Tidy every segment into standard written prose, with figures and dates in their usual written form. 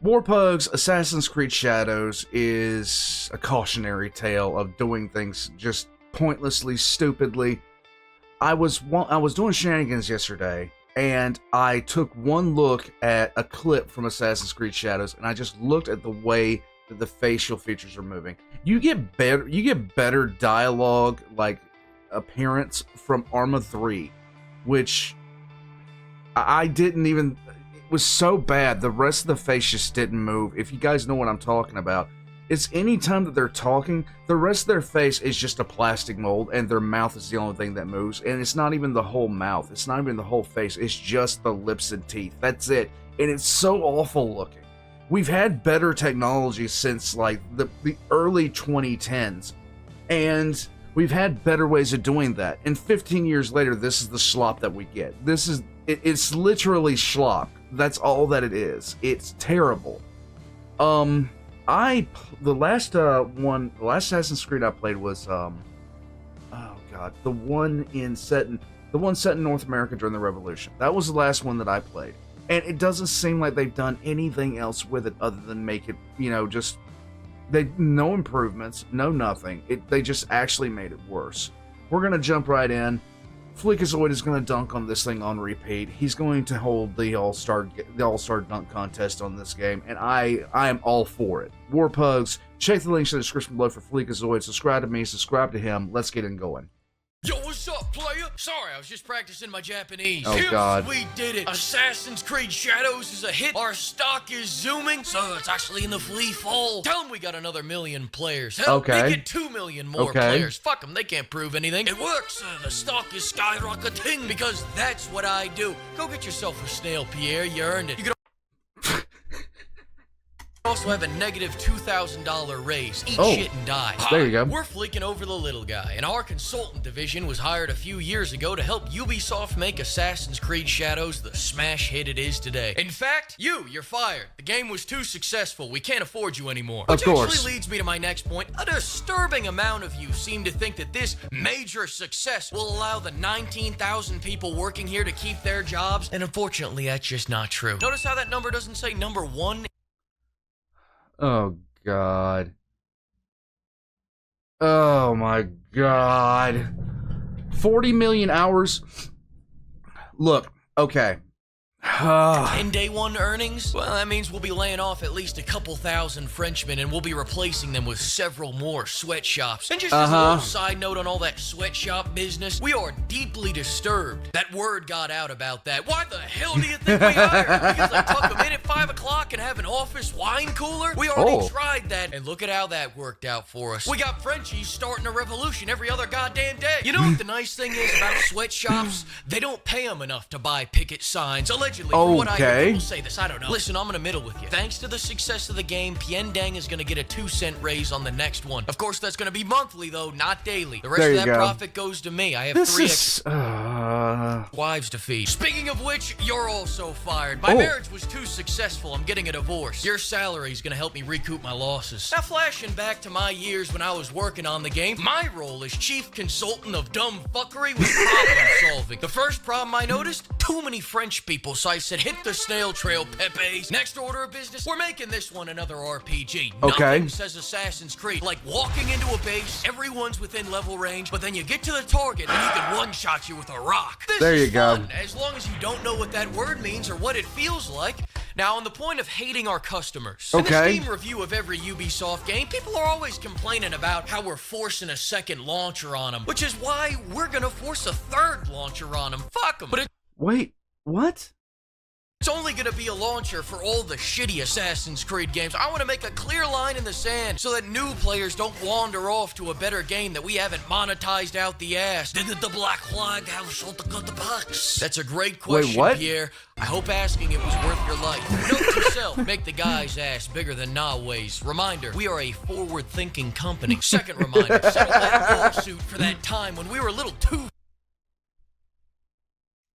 Warpug's Assassin's Creed Shadows is a cautionary tale of doing things just pointlessly, stupidly. I was doing shenanigans yesterday, and I took one look at a clip from Assassin's Creed Shadows, and I just looked at the way that the facial features are moving. You get better dialogue, like appearance from Arma 3, which I didn't even. It was so bad. The rest of the face just didn't move. If you guys know what I'm talking about, it's any time that they're talking, the rest of their face is just a plastic mold, and their mouth is the only thing that moves. And it's not even the whole mouth. It's not even the whole face. It's just the lips and teeth. That's it. And it's so awful looking. We've had better technology since like the early 2010s, and we've had better ways of doing that. And 15 years later, this is the slop that we get. It's literally slop. That's all that it is. It's terrible. The last Assassin's Creed I played was oh god, the one set in North America during the Revolution. That was the last one that I played. And it doesn't seem like they've done anything else with it other than make it, no improvements, no nothing. They just actually made it worse. We're gonna jump right in. Fleekazoid is going to dunk on this thing on repeat. He's going to hold the All-Star dunk contest on this game, and I am all for it. Warpugs, check the links in the description below for Fleekazoid. Subscribe to me, subscribe to him. Let's get it going. Yo, what's up, player? Sorry, I was just practicing my Japanese. Oh, God. We did it. Assassin's Creed Shadows is a hit. Our stock is zooming, so it's actually in the free fall. Tell them we got another million players. Hell, okay. They get 2 million more players. Fuck them, they can't prove anything. It works. The stock is skyrocketing because that's what I do. Go get yourself a snail, Pierre. You earned it. You can also have a negative $2,000 raise. Eat shit and die. There you go. We're fleeking over the little guy, and our consultant division was hired a few years ago to help Ubisoft make Assassin's Creed Shadows the smash hit it is today. In fact, you're fired. The game was too successful. We can't afford you anymore. Of course. Which actually leads me to my next point. A disturbing amount of you seem to think that this major success will allow the 19,000 people working here to keep their jobs, and unfortunately, that's just not true. Notice how that number doesn't say number 1? Oh, God. Oh, my God. 40 million hours? Look, okay. And day one earnings? Well, that means we'll be laying off at least a couple thousand Frenchmen, and we'll be replacing them with several more sweatshops. And just as a little side note on all that sweatshop business, we are deeply disturbed that word got out about that. Why the hell do you think we hired? Because I tuck them in at 5 o'clock and have an office wine cooler? We already tried that, and look at how that worked out for us. We got Frenchies starting a revolution every other goddamn day. You know what the nice thing is about sweatshops? They don't pay them enough to buy picket signs. Allegedly, from what I hear people say this, I don't know. Listen, I'm in the middle with you. Thanks to the success of the game, Piendang is going to get a 2-cent raise on the next one. Of course, that's going to be monthly, though, not daily. The rest of that profit goes to me. I have 3 extra wives to feed. Speaking of which, you're also fired. My marriage was too successful. I'm getting a divorce. Your salary is going to help me recoup my losses. Now, flashing back to my years when I was working on the game, my role as chief consultant of dumb fuckery was problem solving. The first problem I noticed, too many French people, so I said, hit the snail trail, Pepe's. Next order of business, we're making this one another RPG. Nothing says Assassin's Creed. Like walking into a base, everyone's within level range, but then you get to the target and he can one-shot you with a rock. This is fun, as long as you don't know what that word means or what it feels like. Now, on the point of hating our customers, in the Steam review of every Ubisoft game, people are always complaining about how we're forcing a second launcher on them, which is why we're gonna force a third launcher on them. Fuck them. But wait, what? It's only gonna be a launcher for all the shitty Assassin's Creed games. I want to make a clear line in the sand so that new players don't wander off to a better game that we haven't monetized out the ass. Did the Black Flag have shot the box? That's a great question, Pierre. I hope asking it was worth your life. Note to self, make the guy's ass bigger than Nawe's. Reminder, we are a forward-thinking company. Second reminder, settle that lawsuit for that time when we were a little too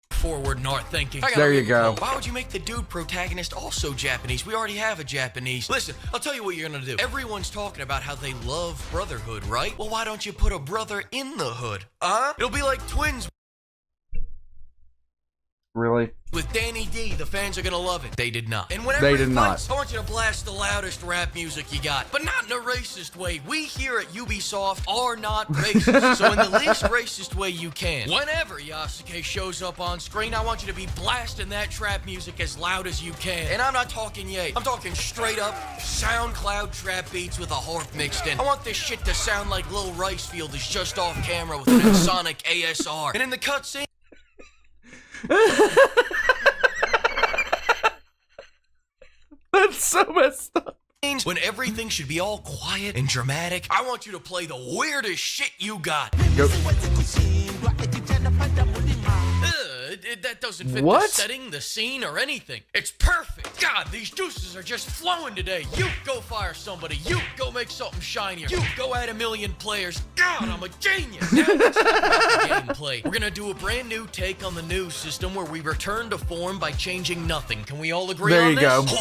forward in our thinking. There you go. Why would you make the dude protagonist also Japanese? We already have a Japanese. Listen, I'll tell you what you're gonna do. Everyone's talking about how they love brotherhood, right? Well, why don't you put a brother in the hood? It'll be like twins. Really? With Danny D, the fans are gonna love it. They did not. And whenever They he did not. fights, I want you to blast the loudest rap music you got, but not in a racist way. We here at Ubisoft are not racist, so in the least racist way you can. Whenever Yasuke shows up on screen, I want you to be blasting that trap music as loud as you can. And I'm not talking yay. I'm talking straight up SoundCloud trap beats with a harp mixed in. I want this shit to sound like Lil Ricefield is just off camera with an Sonic ASR. And in the cutscene, That's so messed up. when everything should be all quiet and dramatic, I want you to play the weirdest shit you got. Go. That doesn't fit What? the setting, the scene, or anything. It's perfect. God, these juices are just flowing today. You go fire somebody. You go make something shinier. You go add 1 million players. God, I'm a genius. Now let's talk about the gameplay. We're gonna do a brand new take on the news system where we return to form by changing nothing. Can we all agree There on you this? go.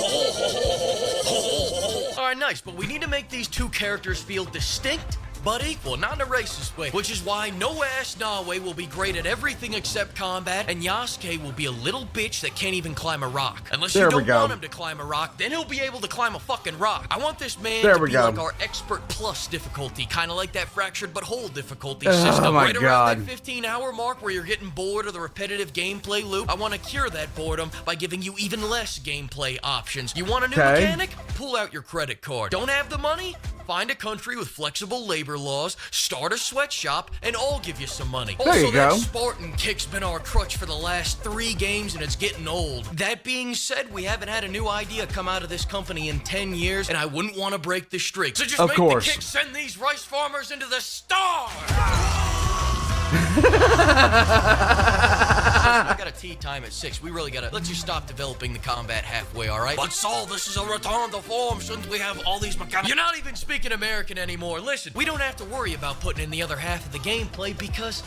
All right, nice, but we need to make these two characters feel distinct but equal, not in a racist way, which is why No Ass Nawe will be great at everything except combat, and Yasuke will be a little bitch that can't even climb a rock. Unless you don't want him to climb a rock, then he'll be able to climb a fucking rock. I want this man to be like our Expert Plus difficulty, kind of like that Fractured But Whole difficulty system. Oh my right God. around that 15-hour mark where you're getting bored of the repetitive gameplay loop, I want to cure that boredom by giving you even less gameplay options. You want a new mechanic? Pull out your credit card. Don't have the money? Find a country with flexible labor laws, start a sweatshop, and I'll give you some money. There you Also, go. that Spartan kick's been our crutch for the last 3 games, and it's getting old. That being said, we haven't had a new idea come out of this company in 10 years, and I wouldn't want to break the streak. So just make the kick send these rice farmers into the stars! I got a tea time at 6. We really gotta let's just stop developing the combat halfway, alright? But Saul, this is a return to form. Shouldn't we have all these mechanics? You're not even speaking American anymore. Listen, we don't have to worry about putting in the other half of the gameplay because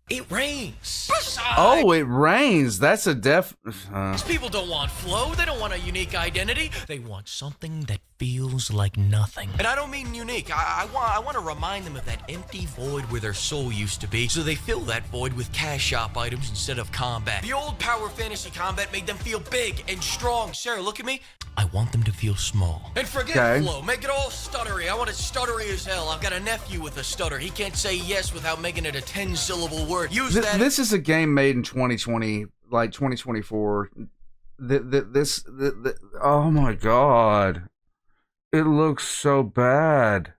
it rains. Besides, Oh, it rains. That's a people don't want flow. They don't want a unique identity. They want something that feels like nothing. And I don't mean unique. I want to remind them of that empty void where their soul used to be, so they fill that void with cash shop items instead of combat. The old Power Fantasy combat made them feel big and strong. Sarah, look at me. I want them to feel small. And forget flow. Make it all stuttery. I want it stuttery as hell. I've got a nephew with a stutter. He can't say yes without making it a 10-syllable word. Use that. This is a game made in 2020, like 2024. Oh my God. It looks so bad.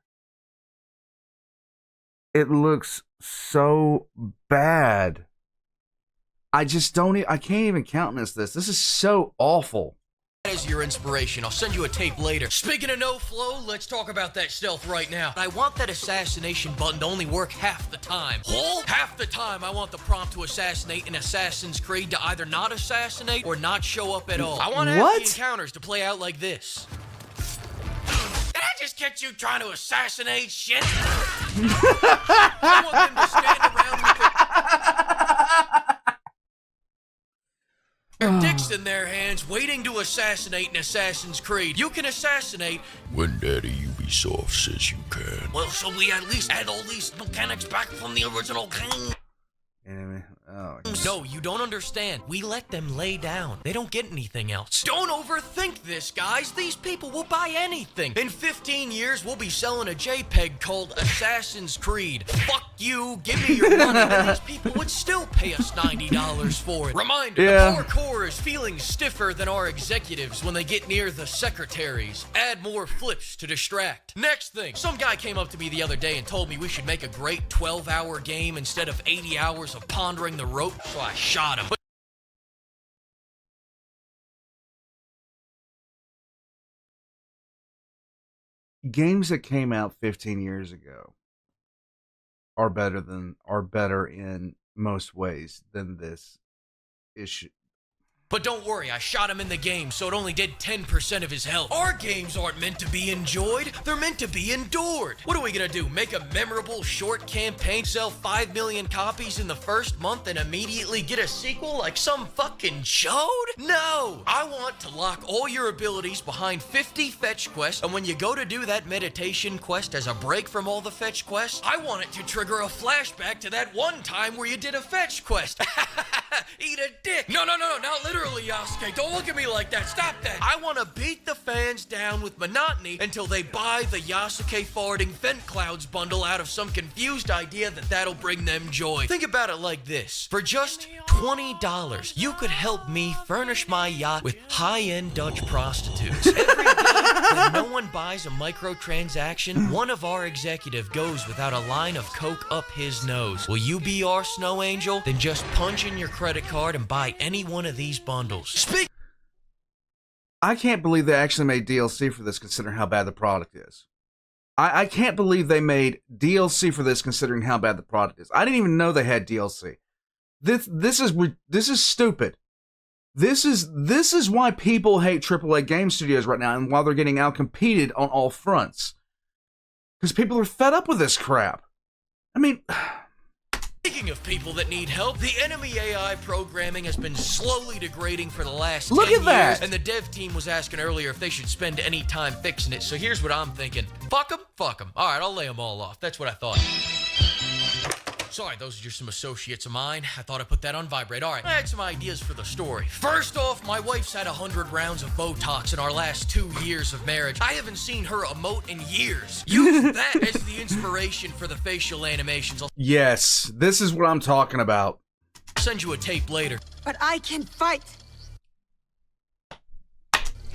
It looks so bad. I just don't, I can't even countenance this. This is so awful. As your inspiration. I'll send you a tape later. Speaking of no flow, let's talk about that stealth right now. I want that assassination button to only work half the time. Half the time, I want the prompt to assassinate in Assassin's Creed to either not assassinate or not show up at all. I want half the encounters to play out like this. Did I just catch you trying to assassinate shit? I want them to stand around with their dicks in their hands, waiting to assassinate in Assassin's Creed. You can assassinate when Daddy Ubisoft says you can. Well, shall we at least add all these mechanics back from the original game? No, you don't understand. We let them lay down. They don't get anything else. Don't overthink this, guys. These people will buy anything. In 15 years, we'll be selling a JPEG called Assassin's Creed. Fuck you, give me your money. And these people would still pay us $90 for it. Reminder, the parkour is feeling stiffer than our executives when they get near the secretaries. Add more flips to distract. Next thing, some guy came up to me the other day and told me we should make a great 12-hour game instead of 80 hours of pondering the rope, so I shot him. Games that came out 15 years ago are better in most ways than this issue. But don't worry, I shot him in the game, so it only did 10% of his health. Our games aren't meant to be enjoyed, they're meant to be endured. What are we gonna do, make a memorable short campaign, sell 5 million copies in the first month, and immediately get a sequel like some fucking chode? No! I want to lock all your abilities behind 50 fetch quests, and when you go to do that meditation quest as a break from all the fetch quests, I want it to trigger a flashback to that one time where you did a fetch quest. Eat a dick! No, Yasuke, don't look at me like that. Stop that. I want to beat the fans down with monotony until they buy the Yasuke farting vent clouds bundle out of some confused idea that that'll bring them joy. Think about it like this. For just $20, you could help me furnish my yacht with high-end Dutch prostitutes. Every day, when no one buys a microtransaction, one of our executive goes without a line of coke up his nose. Will you be our snow angel? Then just punch in your credit card and buy any one of these bundles. I can't believe they actually made DLC for this, considering how bad the product is. I can't believe they made DLC for this, considering how bad the product is. I didn't even know they had DLC. This is stupid. This is why people hate AAA game studios right now, and why they're getting outcompeted on all fronts. Because people are fed up with this crap. I mean, speaking of people that need help, the enemy AI programming has been slowly degrading for the last 10 Look at years, that! and the dev team was asking earlier if they should spend any time fixing it, so here's what I'm thinking. Fuck them. Alright, I'll lay them all off. That's what I thought. Sorry, those are just some associates of mine. I thought I put that on vibrate. Alright, I had some ideas for the story. First off, my wife's had 100 rounds of Botox in our last 2 years of marriage. I haven't seen her emote in years. Use that as the inspiration for the facial animations. Yes, this is what I'm talking about. I'll send you a tape later. But I can fight!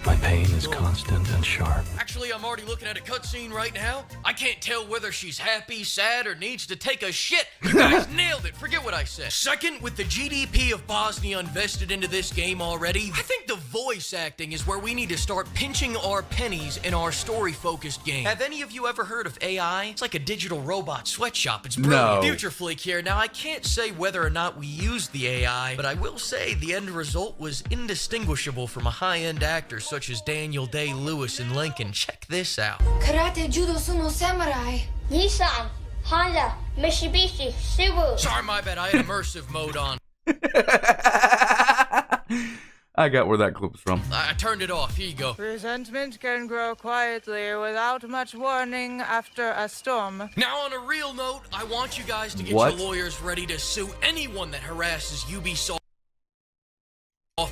My pain is constant and sharp. Actually, I'm already looking at a cutscene right now. I can't tell whether she's happy, sad, or needs to take a shit. You guys nailed it. Forget what I said. Second, with the GDP of Bosnia invested into this game already, I think the voice acting is where we need to start pinching our pennies in our story-focused game. Have any of you ever heard of AI? It's like a digital robot sweatshop. It's brilliant. No. Future Fleek here. Now, I can't say whether or not we used the AI, but I will say the end result was indistinguishable from a high-end actor such as Daniel Day-Lewis in Lincoln. Check this out. Karate, judo, sumo, samurai. Nissan, Honda, Mitsubishi, Subaru. Sorry, my bad. I had immersive mode on. I got where that clip was from. I turned it off. Here you go. Resentment can grow quietly without much warning after a storm. Now, on a real note, I want you guys to get What? your lawyers ready to sue anyone that harasses Ubisoft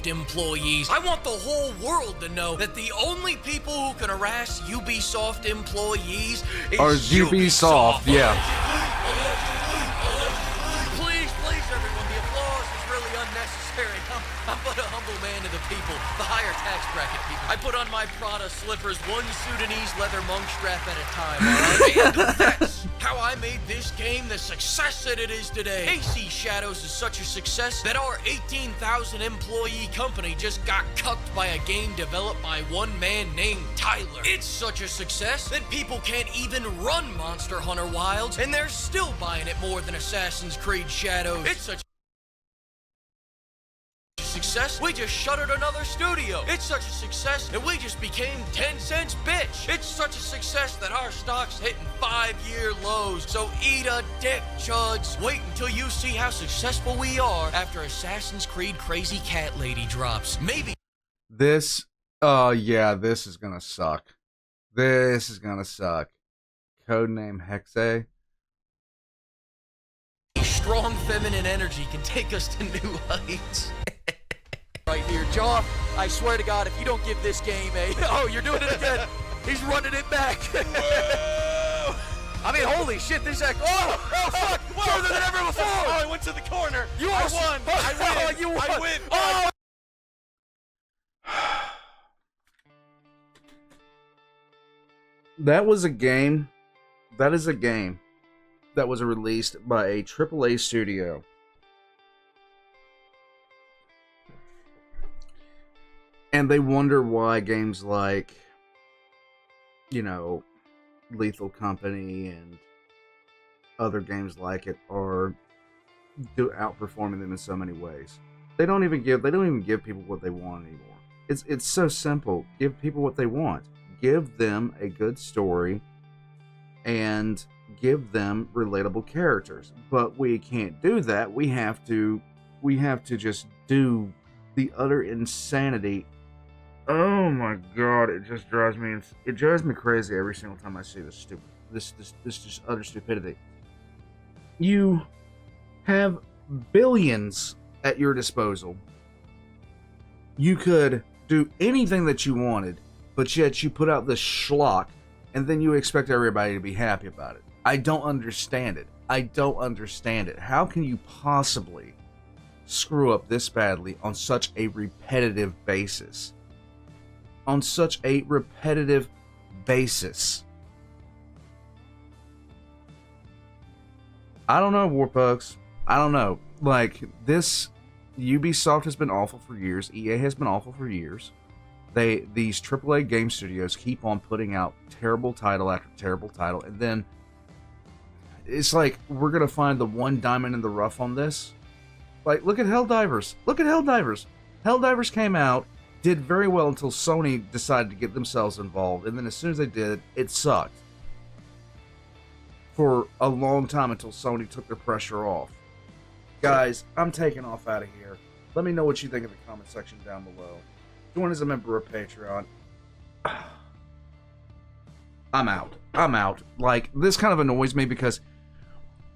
employees. I want the whole world to know that the only people who can harass Ubisoft employees is Or Ubisoft, yeah. Please, everyone, the applause is really unnecessary. I'm but a humble man to the people, the higher tax bracket people. I put on my Prada slippers, one Sudanese leather monk strap at a time, all right? And that's how I made this game the success that it is today. AC Shadows is such a success that our 18,000 employee company just got cucked by a game developed by one man named Tyler. It's such a success that people can't even run Monster Hunter Wilds, and they're still buying it more than Assassin's Creed Shadows. It's such success, we just shuttered another studio. It's such a success that we just became 10 cents bitch. It's such a success that our stock's hitting 5-year lows. So eat a dick, chuds. Wait until you see how successful we are after Assassin's Creed Crazy Cat Lady drops. Maybe This, yeah, this is gonna suck. This is gonna suck. Codename Hexe. strong feminine energy can take us to new heights. Right here, Joff, I swear to God, if you don't give this game a... Oh, you're doing it again. He's running it back. Whoa! I mean, holy shit, this is like... Oh, fuck! Further than ever before! Oh, I went to the corner. You won. I win. You won. I win. Oh! That was a game. That is a game that was released by a AAA studio. And they wonder why games like, you know, Lethal Company and other games like it are outperforming them in so many ways. They don't even give people what they want anymore. It's so simple. Give people what they want. Give them a good story and give them relatable characters. But we can't do that. We have to just do the utter insanity. Oh my god, it drives me crazy every single time I see this just utter stupidity. You have billions at your disposal. You could do anything that you wanted, but yet you put out this schlock, and then you expect everybody to be happy about it. I don't understand it. I don't understand it. How can you possibly screw up this badly on such a repetitive basis? On such a repetitive basis. I don't know, Warpugs. I don't know. Like, this, Ubisoft has been awful for years. EA has been awful for years. These AAA game studios keep on putting out terrible title after terrible title, and then it's like, we're gonna find the one diamond in the rough on this. Like, look at Helldivers. Look at Helldivers. Helldivers came out, did very well until Sony decided to get themselves involved, and then as soon as they did, it sucked. For a long time until Sony took their pressure off. Guys, I'm taking off out of here. Let me know what you think in the comment section down below. Join as a member of Patreon. I'm out. I'm out. Like, this kind of annoys me because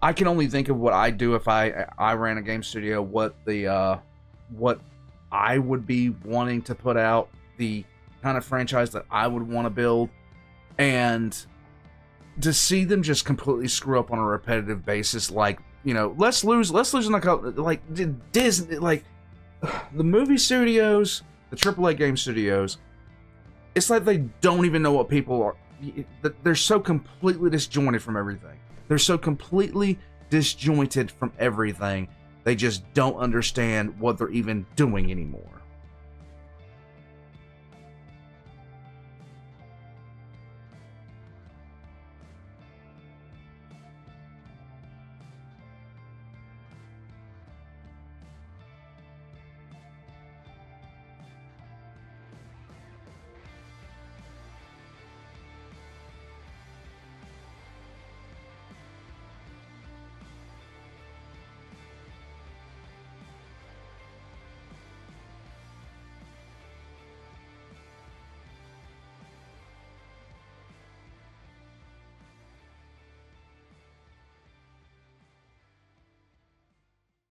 I can only think of what I'd do if I ran a game studio, what I would be wanting to put out, the kind of franchise that I would want to build, and to see them just completely screw up on a repetitive basis, like, you know, let's lose like Disney, like the movie studios, the AAA game studios. It's like they don't even know what people are. They're so completely disjointed from everything. They're so completely disjointed from everything. They just don't understand what they're even doing anymore.